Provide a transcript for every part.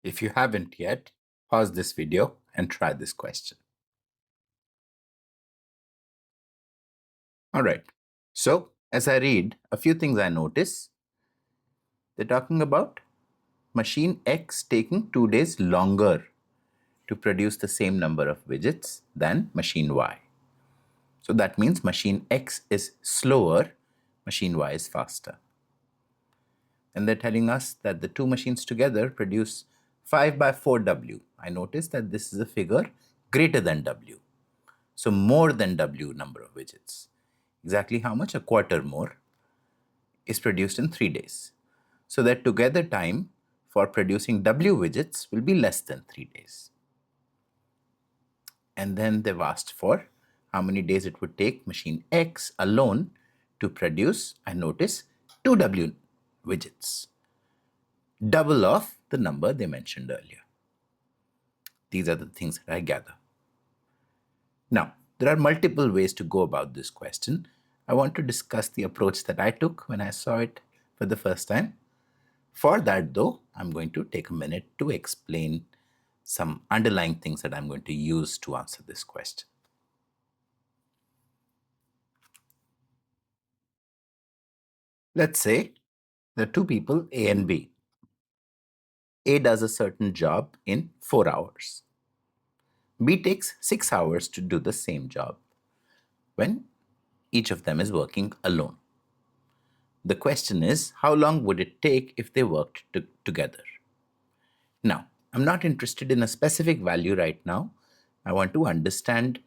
If you haven't yet, pause this video and try this question. All right. So as I read, a few things I notice. They're talking about machine X taking 2 days longer to produce the same number of widgets than machine Y. So that means machine X is slower, machine Y is faster. And they're telling us that the two machines together produce 5 by 4 W. I notice that this is a figure greater than W. So more than W number of widgets. Exactly how much? A quarter more is produced in 3 days. So that together time for producing W widgets will be less than 3 days. And then they've asked for how many days it would take machine X alone to produce, I notice, 2 W widgets, double of the number they mentioned earlier. These are the things that I gather. Now, there are multiple ways to go about this question. I want to discuss the approach that I took when I saw it for the first time. For that, though, I'm going to take a minute to explain some underlying things that I'm going to use to answer this question. Let's say there are two people, A and B. A does a certain job in 4 hours. B takes 6 hours to do the same job when each of them is working alone. The question is, how long would it take if they worked together? Now, I'm not interested in a specific value right now. I want to understand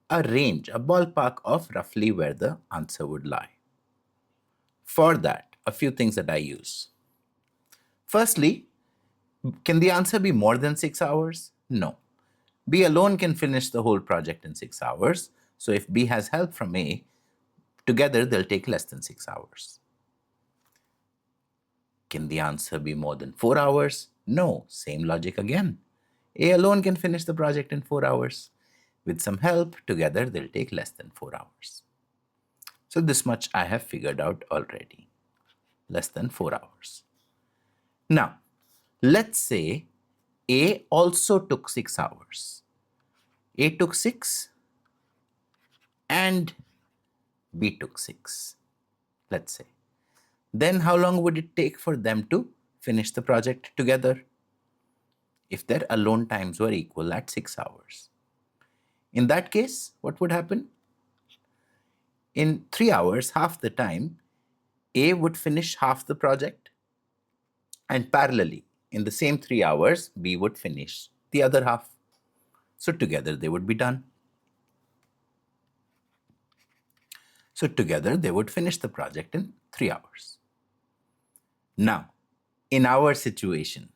a range, a ballpark of roughly where the answer would lie. For that, a few things that I use. Firstly, can the answer be more than 6 hours? No. B alone can finish the whole project in 6 hours. So if B has help from A, together they'll take less than 6 hours. Can the answer be more than 4 hours? No. Same logic again. A alone can finish the project in 4 hours. With some help, together they'll take less than 4 hours. So this much I have figured out already. Less than 4 hours. Now, let's say A also took 6 hours. A took 6 and B took 6, let's say. Then how long would it take for them to finish the project together if their alone times were equal at 6 hours? In that case, what would happen? In 3 hours, half the time, A would finish half the project, and parallelly, in the same 3 hours, B would finish the other half. So together they would be done. So together they would finish the project in 3 hours. Now, in our situation,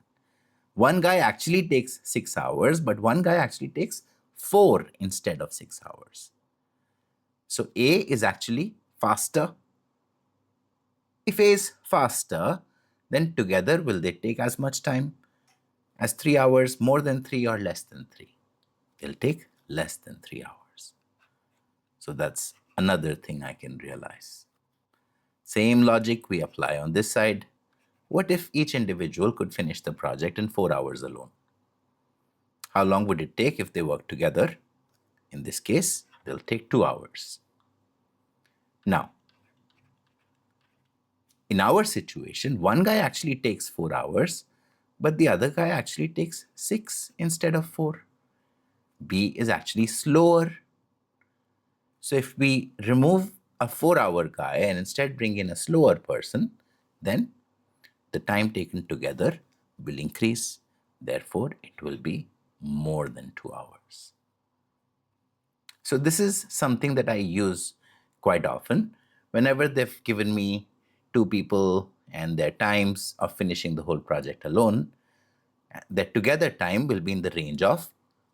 one guy actually takes 6 hours, but one guy actually takes 4 instead of 6 hours. So A is actually faster. If A is faster, then together will they take as much time as 3 hours, more than 3 or less than 3? They'll take less than 3 hours. So that's another thing I can realize. Same logic we apply on this side. What if each individual could finish the project in 4 hours alone? How long would it take if they work together? In this case, they'll take 2 hours. Now, in our situation, one guy actually takes 4 hours, but the other guy actually takes 6 instead of 4. B is actually slower. So if we remove a 4-hour guy and instead bring in a slower person, then the time taken together will increase. Therefore, it will be more than 2 hours. So this is something that I use quite often. Whenever they've given me 2 people and their times of finishing the whole project alone, their together time will be in the range of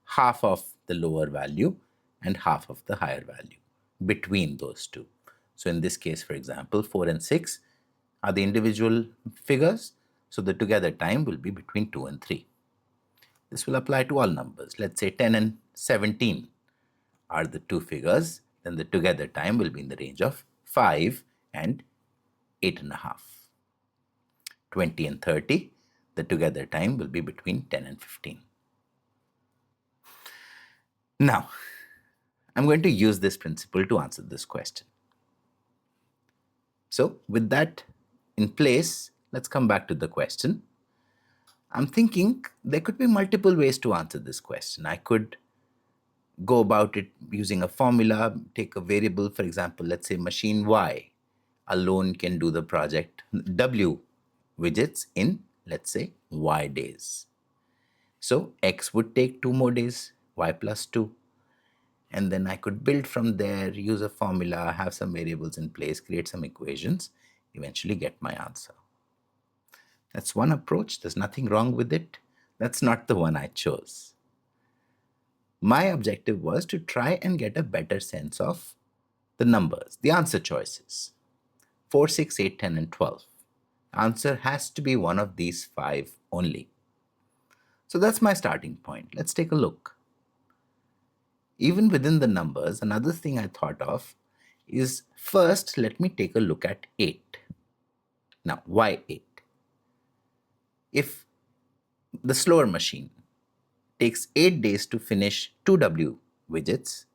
half of the lower value and half of the higher value between those two. So in this case, for example, 4 and 6 are the individual figures. So the together time will be between 2 and 3. This will apply to all numbers. Let's say 10 and 17 are the two figures. Then the together time will be in the range of 5 and 8.5. 20 and 30, The together time will be between 10 and 15. Now, I'm going to use this principle to answer this question. So, with that in place, let's come back to the question. I'm thinking there could be multiple ways to answer this question. I could go about it using a formula, take a variable, for example, let's say machine Y alone can do the project W widgets in, let's say, Y days. So X would take 2 more days, Y plus 2. And then I could build from there, use a formula, have some variables in place, create some equations, eventually get my answer. That's one approach. There's nothing wrong with it. That's not the one I chose. My objective was to try and get a better sense of the numbers, the answer choices. 4, 6, 8, 10, and 12. Answer has to be one of these 5 only. So that's my starting point. Let's take a look. Even within the numbers, another thing I thought of is first, let me take a look at 8. Now, why 8? If the slower machine takes 8 days to finish 2W widgets,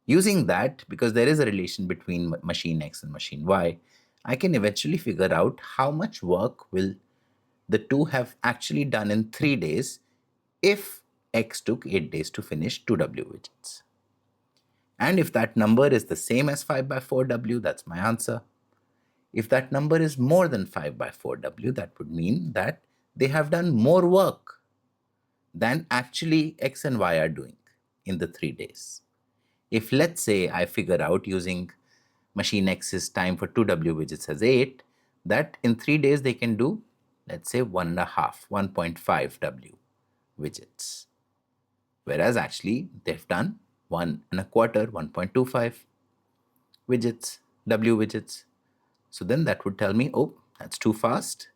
using that, because there is a relation between machine X and machine Y, I can eventually figure out how much work will the two have actually done in 3 days if X took 8 days to finish 2W widgets. And if that number is the same as 5 by 4W, that's my answer. If that number is more than 5 by 4W, that would mean that they have done more work than actually X and Y are doing in the 3 days. If, let's say, I figure out using machine X's time for 2W widgets as 8, that in 3 days they can do, let's say, 1.5 W widgets. Whereas actually they've done 1.25 widgets, W widgets. So then that would tell me, oh, that's too fast.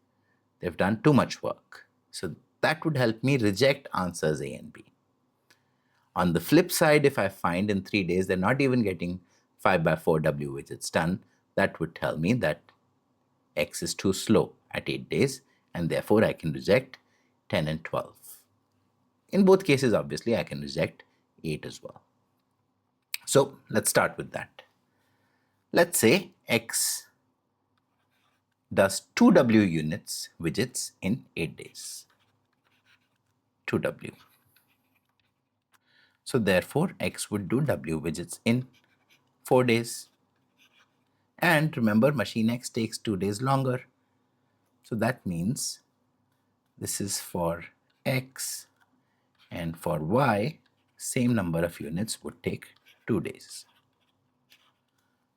They've done too much work. So that would help me reject answers A and B. On the flip side, if I find in 3 days they're not even getting 5 by 4 W widgets done, that would tell me that X is too slow at 8 days, and therefore I can reject 10 and 12. In both cases, obviously, I can reject 8 as well. So let's start with that. Let's say X does 2W units widgets in 8 days. 2W. So therefore, X would do W widgets in 4 days. And remember, machine X takes 2 days longer. So that means this is for X, and for Y, same number of units would take 2 days.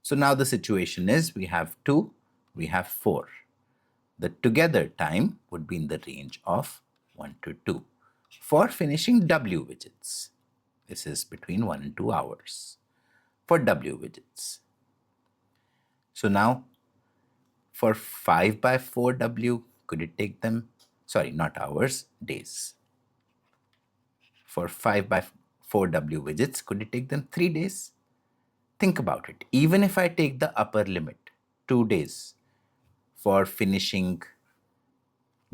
So now the situation is we have 2, we have 4. The together time would be in the range of 1 to 2 for finishing W widgets. This is between 1 and 2 hours for W widgets. So now for 5 by 4W, could it take them, sorry, not hours, days. For 5 by 4W widgets, could it take them 3 days? Think about it. Even if I take the upper limit, 2 days for finishing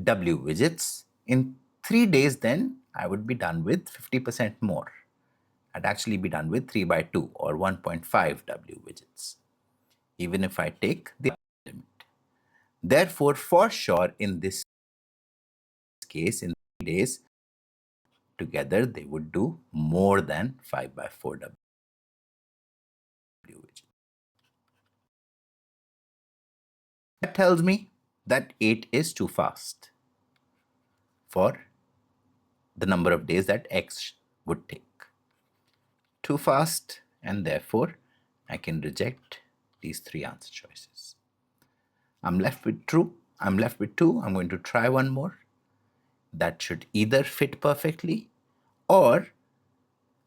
W widgets, in 3 days then I would be done with 50% more. I'd actually be done with 3 by 2 or 1.5 W widgets, even if I take the upper limit. Therefore, for sure, in this case, in 3 days, together they would do more than 5 by 4 W widgets. That tells me that 8 is too fast for the number of days that X would take. Too fast, and therefore I can reject these 3 answer choices. I'm left with true. I'm left with 2. I'm going to try one more. That should either fit perfectly, or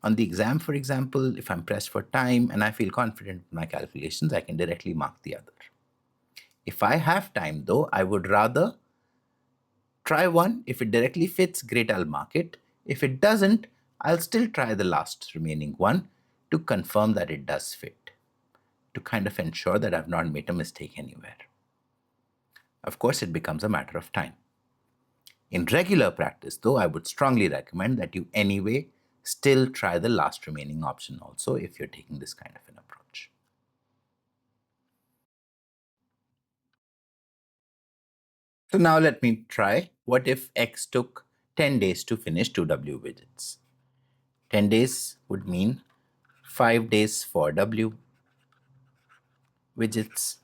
on the exam, for example, if I'm pressed for time and I feel confident in my calculations, I can directly mark the other. If I have time though, I would rather try one. If it directly fits, great, I'll mark it. If it doesn't, I'll still try the last remaining one to confirm that it does fit, to kind of ensure that I've not made a mistake anywhere. Of course, it becomes a matter of time. In regular practice, though, I would strongly recommend that you anyway still try the last remaining option also if you're taking this kind of an approach. So now let me try, what if X took 10 days to finish 2W widgets? 10 days would mean 5 days for W widgets.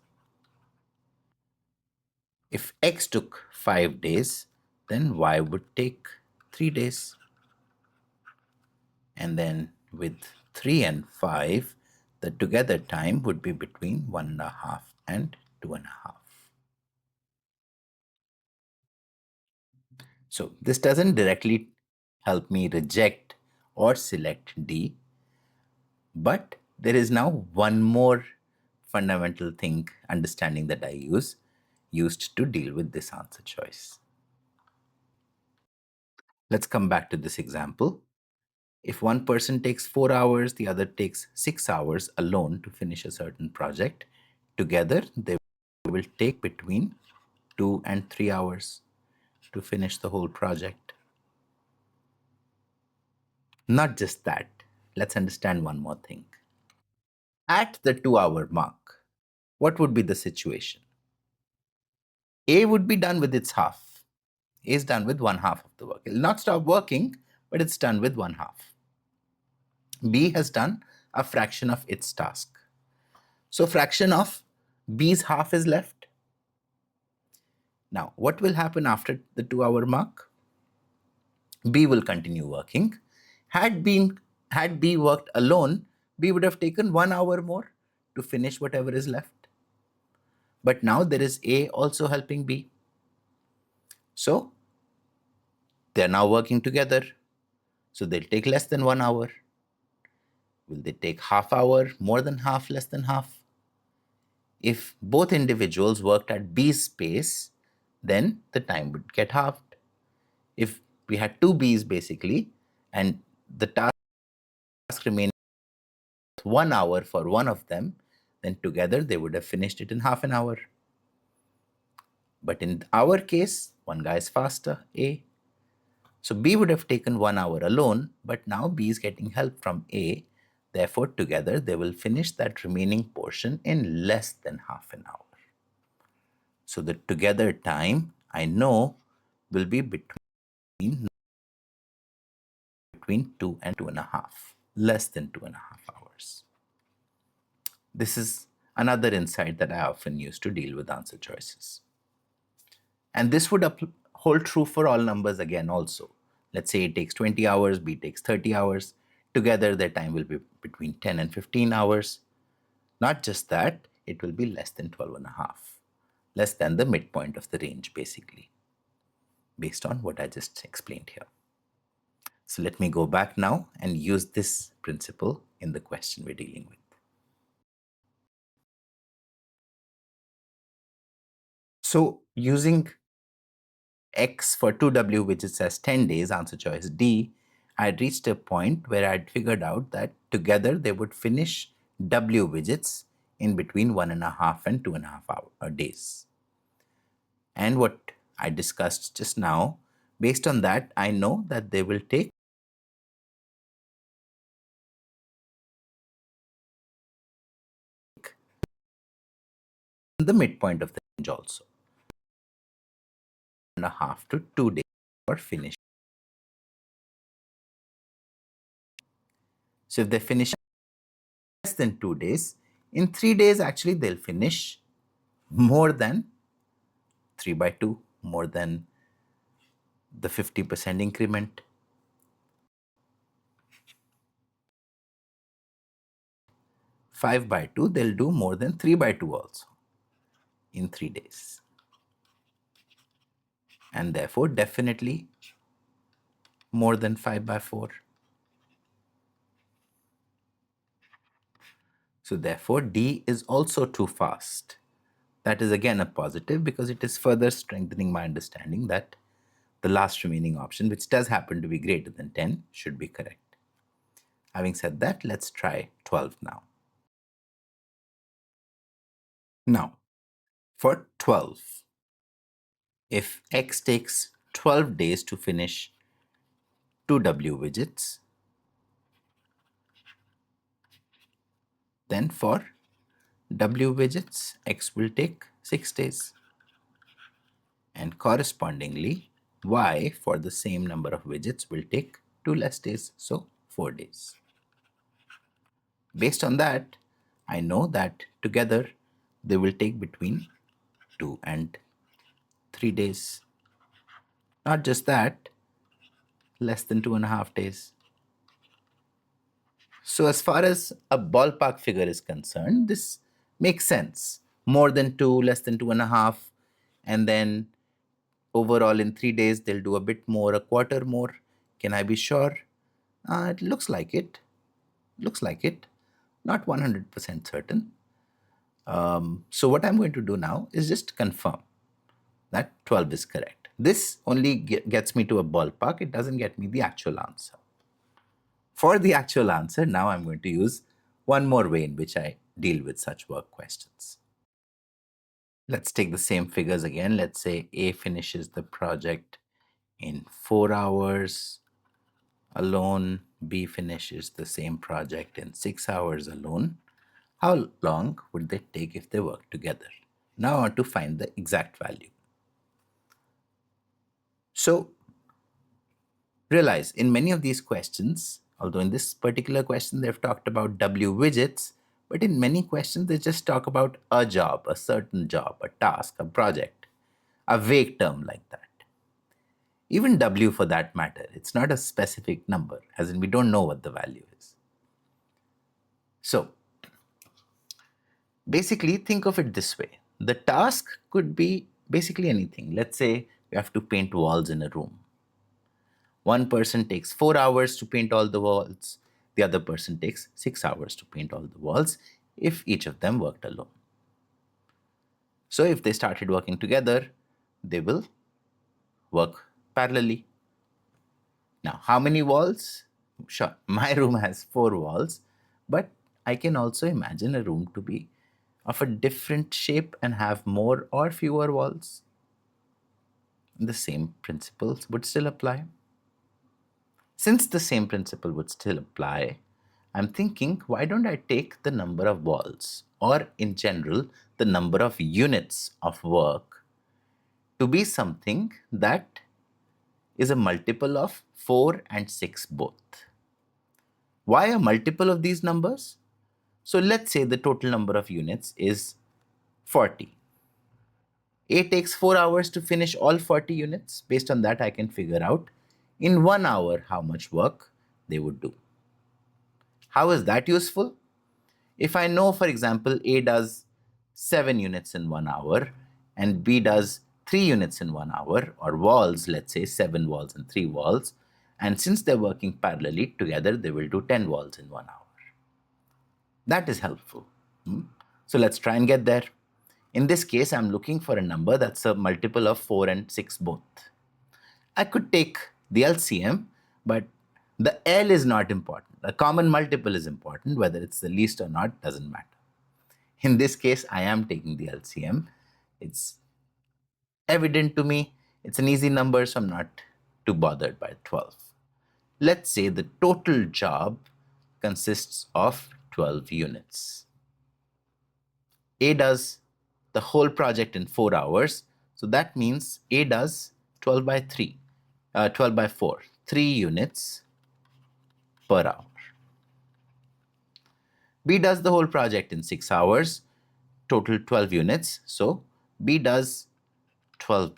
If X took 5 days, then Y would take 3 days. And then with 3 and 5, the together time would be between 1.5 and 2.5. So this doesn't directly help me reject or select D, but there is now one more fundamental thing, understanding that I used to deal with this answer choice. Let's come back to this example. If one person takes 4 hours, the other takes 6 hours alone to finish a certain project, together they will take between 2 and 3 hours to finish the whole project. Not just that, let's understand one more thing. At the 2-hour mark, what would be the situation? A would be done with its half. A is done with one half of the work. It will not stop working, but it's done with one half. B has done a fraction of its task. So fraction of B's half is left. Now, what will happen after the 2-hour mark? B will continue working. Had B worked alone, B would have taken 1 hour more to finish whatever is left. But now there is A also helping B. So they're now working together. So they'll take less than 1 hour. Will they take half hour, more than half, less than half? If both individuals worked at B's pace, then the time would get halved. If we had two B's basically, and the task remained 1 hour for one of them, then together they would have finished it in half an hour. But in our case, one guy is faster, A. So B would have taken 1 hour alone, but now B is getting help from A. Therefore, together they will finish that remaining portion in less than half an hour. So the together time I know will be between 2 and 2.5, less than 2.5 hours. This is another insight that I often use to deal with answer choices. And this would hold true for all numbers again also. Let's say it takes 20 hours, B takes 30 hours. Together their time will be between 10 and 15 hours. Not just that, it will be less than 12.5, less than the midpoint of the range basically, based on what I just explained here. So let me go back now and use this principle in the question we're dealing with. So using X for 2W, which is says 10 days, answer choice D, I had reached a point where I'd figured out that together they would finish W widgets in between 1.5 and 2.5 days. And what I discussed just now, based on that, I know that they will take the midpoint of the range also, 1.5 to 2 days for finish. So if they finish less than 2 days, in 3 days actually they'll finish more than 3 by 2, more than the 50% increment. Five by 2, they'll do more than 3 by 2 also in 3 days. And therefore, definitely more than 5 by 4. So therefore, D is also too fast. That is again a positive because it is further strengthening my understanding that the last remaining option, which does happen to be greater than 10, should be correct. Having said that, let's try 12 now. Now, for 12, if X takes 12 days to finish 2 W widgets. Then for W widgets, X will take 6 days. And correspondingly, Y for the same number of widgets will take 2 less days, so 4 days. Based on that, I know that together they will take between 2 and 3 days. Not just that, less than 2.5 days. So, as far as a ballpark figure is concerned, this makes sense. More than 2, less than 2.5, and then overall in 3 days they'll do a bit more, a quarter more. Can I be sure? It looks like it. Looks like it. Not 100% certain. So, what I'm going to do now is just confirm that 12 is correct. This only gets me to a ballpark, it doesn't get me the actual answer. For the actual answer, now I'm going to use one more way in which I deal with such work questions. Let's take the same figures again. Let's say A finishes the project in 4 hours alone, B finishes the same project in 6 hours alone. How long would they take if they work together? Now I want to find the exact value. So realize in many of these questions, although in this particular question they've talked about W widgets, but in many questions they just talk about a job, a certain job, a task, a project, a vague term like that. Even W for that matter, it's not a specific number, as in we don't know what the value is. So basically think of it this way. The task could be basically anything. Let's say you have to paint walls in a room. One person takes 4 hours to paint all the walls. The other person takes 6 hours to paint all the walls if each of them worked alone. So if they started working together, they will work parallelly. Now, how many walls? Sure, my room has 4 walls, but I can also imagine a room to be of a different shape and have more or fewer walls. The same principles would still apply. Since the same principle would still apply, I'm thinking, why don't I take the number of walls, or in general, the number of units of work, to be something that is a multiple of 4 and 6 both. Why a multiple of these numbers? So let's say the total number of units is 40. A takes 4 hours to finish all 40 units. Based on that, I can figure out in 1 hour how much work they would do. How is that useful? If I know, for example, A does 7 units in 1 hour and B does 3 units in 1 hour, or walls, let's say 7 walls and 3 walls, and since they're working parallelly together, they will do 10 walls in 1 hour. That is helpful. So let's try and get there. In this case, I'm looking for a number that's a multiple of 4 and 6 both. I could take the LCM, but the L is not important. A common multiple is important. Whether it's the least or not doesn't matter. In this case, I am taking the LCM. It's evident to me. It's an easy number, so I'm not too bothered by 12. Let's say the total job consists of 12 units. A does the whole project in 4 hours. So that means A does 12 by 3, 12 by 4, 3 units per hour. B does the whole project in 6 hours, total 12 units. So B does 12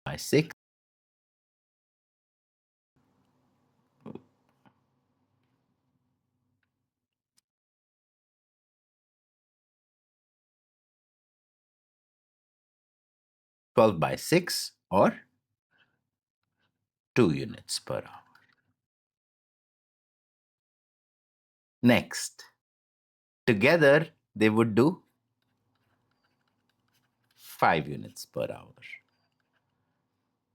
by 6. By 6 or 2 units per hour. Next, together they would do 5 units per hour.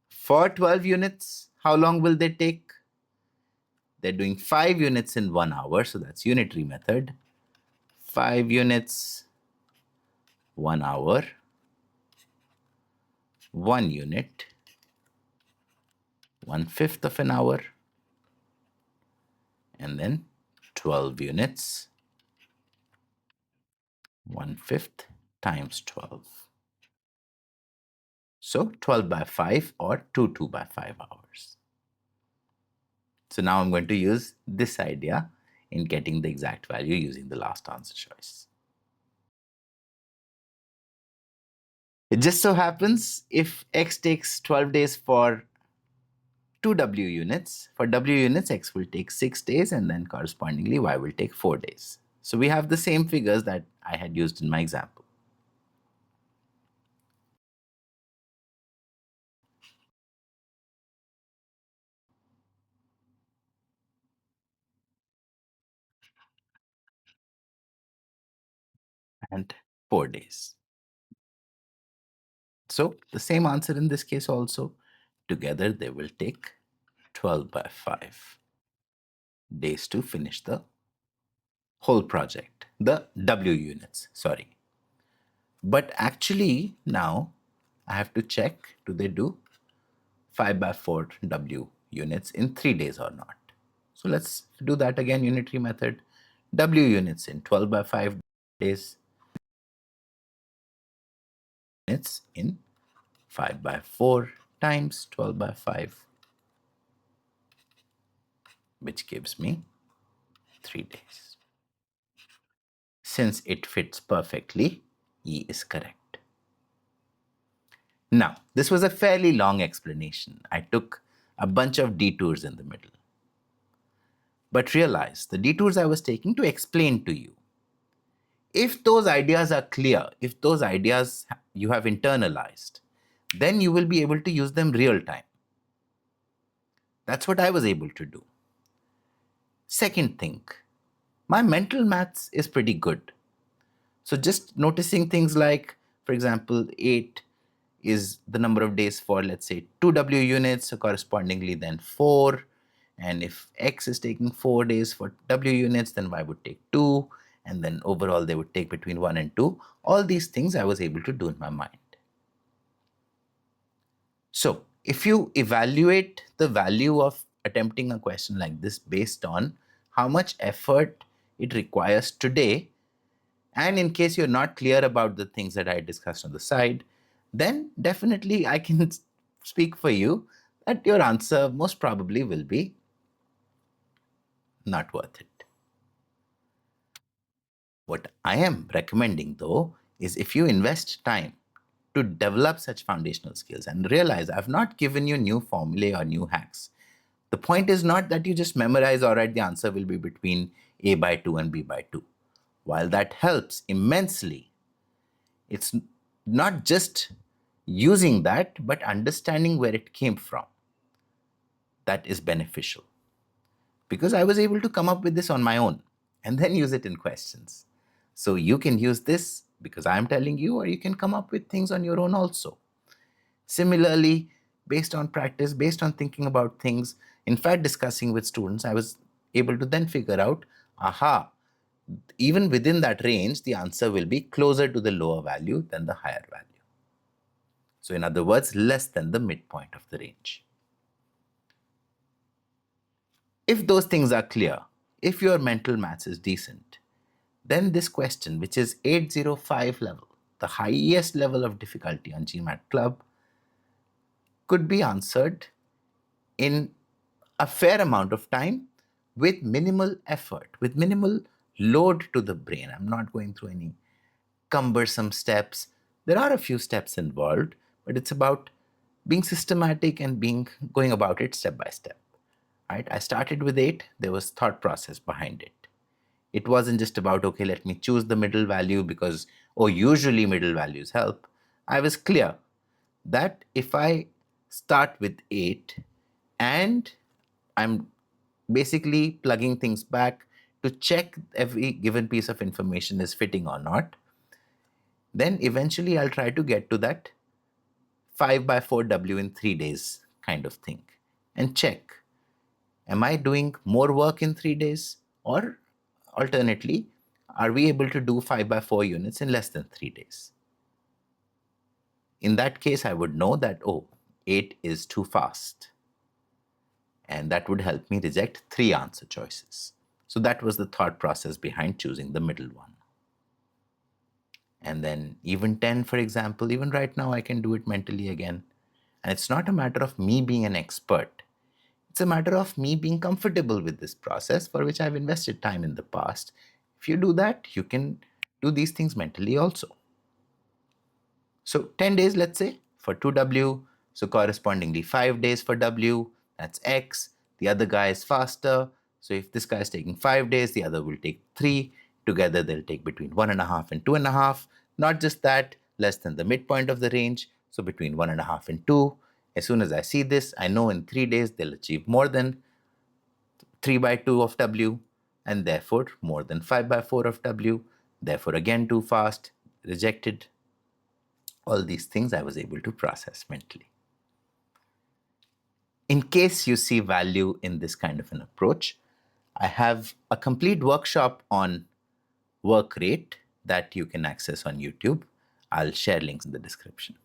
For 12 units, how long will they take? They're doing 5 units in 1 hour, so that's unitary method. 5 units, 1 hour. 1 unit, 1/5 of an hour, and then 12 units, 1/5 times 12. So 12 by 5 or 2 by 5 hours. So now I'm going to use this idea in getting the exact value using the last answer choice. It just so happens if X takes 12 days for 2 W units, for W units, X will take 6 days and then correspondingly Y will take 4 days. So we have the same figures that I had used in my example. And 4 days. So the same answer in this case also. Together they will take 12 by 5 days to finish the whole project, the W units, sorry. But actually now I have to check, do they do 5 by 4 W units in 3 days or not? So let's do that again, unitary method. W units in 12 by 5 days, units in 5 by 4 times 12 by 5, which gives me 3 days. Since it fits perfectly, E is correct. Now, this was a fairly long explanation. I took a bunch of detours in the middle. But realize the detours I was taking to explain to you. If those ideas are clear, if those ideas you have internalized, then you will be able to use them real time. That's what I was able to do. Second thing, my mental maths is pretty good. So just noticing things like, for example, 8 is the number of days for, let's say, 2 W units, so correspondingly then 4. And if X is taking 4 days for W units, then Y would take 2. And then overall, they would take between 1 and 2. All these things I was able to do in my mind. So if you evaluate the value of attempting a question like this based on how much effort it requires today, and in case you're not clear about the things that I discussed on the side, then definitely I can speak for you that your answer most probably will be not worth it. What I am recommending though is if you invest time to develop such foundational skills and realize I've not given you new formulae or new hacks. The point is not that you just memorize, all right, the answer will be between A by 2 and B by 2. While that helps immensely, it's not just using that, but understanding where it came from. That is beneficial. Because I was able to come up with this on my own and then use it in questions. So you can use this because I'm telling you, or you can come up with things on your own also. Similarly, based on practice, based on thinking about things, in fact, discussing with students, I was able to then figure out, aha, even within that range, the answer will be closer to the lower value than the higher value. So in other words, less than the midpoint of the range. If those things are clear, if your mental maths is decent, then this question, which is 805 level, the highest level of difficulty on GMAT Club, could be answered in a fair amount of time with minimal effort, with minimal load to the brain. I'm not going through any cumbersome steps. There are a few steps involved, but it's about being systematic and going about it step by step. Right? I started with 8. There was thought process behind it. It wasn't just about, okay, let me choose the middle value because, oh, usually middle values help. I was clear that if I start with 8 and I'm basically plugging things back to check every given piece of information is fitting or not, then eventually I'll try to get to that 5 by 4 W in 3 days kind of thing and check, am I doing more work in 3 days? Or alternately, are we able to do 5 by 4 units in less than 3 days? In that case, I would know that, oh, 8 is too fast. And that would help me reject 3 answer choices. So that was the thought process behind choosing the middle one. And then even 10, for example, even right now I can do it mentally again. And it's not a matter of me being an expert. It's a matter of me being comfortable with this process for which I've invested time in the past. If you do that, you can do these things mentally also. So 10 days, let's say, for 2W. So correspondingly 5 days for W, that's X. The other guy is faster. So if this guy is taking 5 days, the other will take 3. Together they'll take between 1.5 and 2.5. Not just that, less than the midpoint of the range. So between 1.5 and 2. As soon as I see this, I know in 3 days they'll achieve more than 3 by 2 of W, and therefore more than 5 by 4 of W. Therefore again too fast, rejected. All these things I was able to process mentally. In case you see value in this kind of an approach, I have a complete workshop on work rate that you can access on YouTube. I'll share links in the description.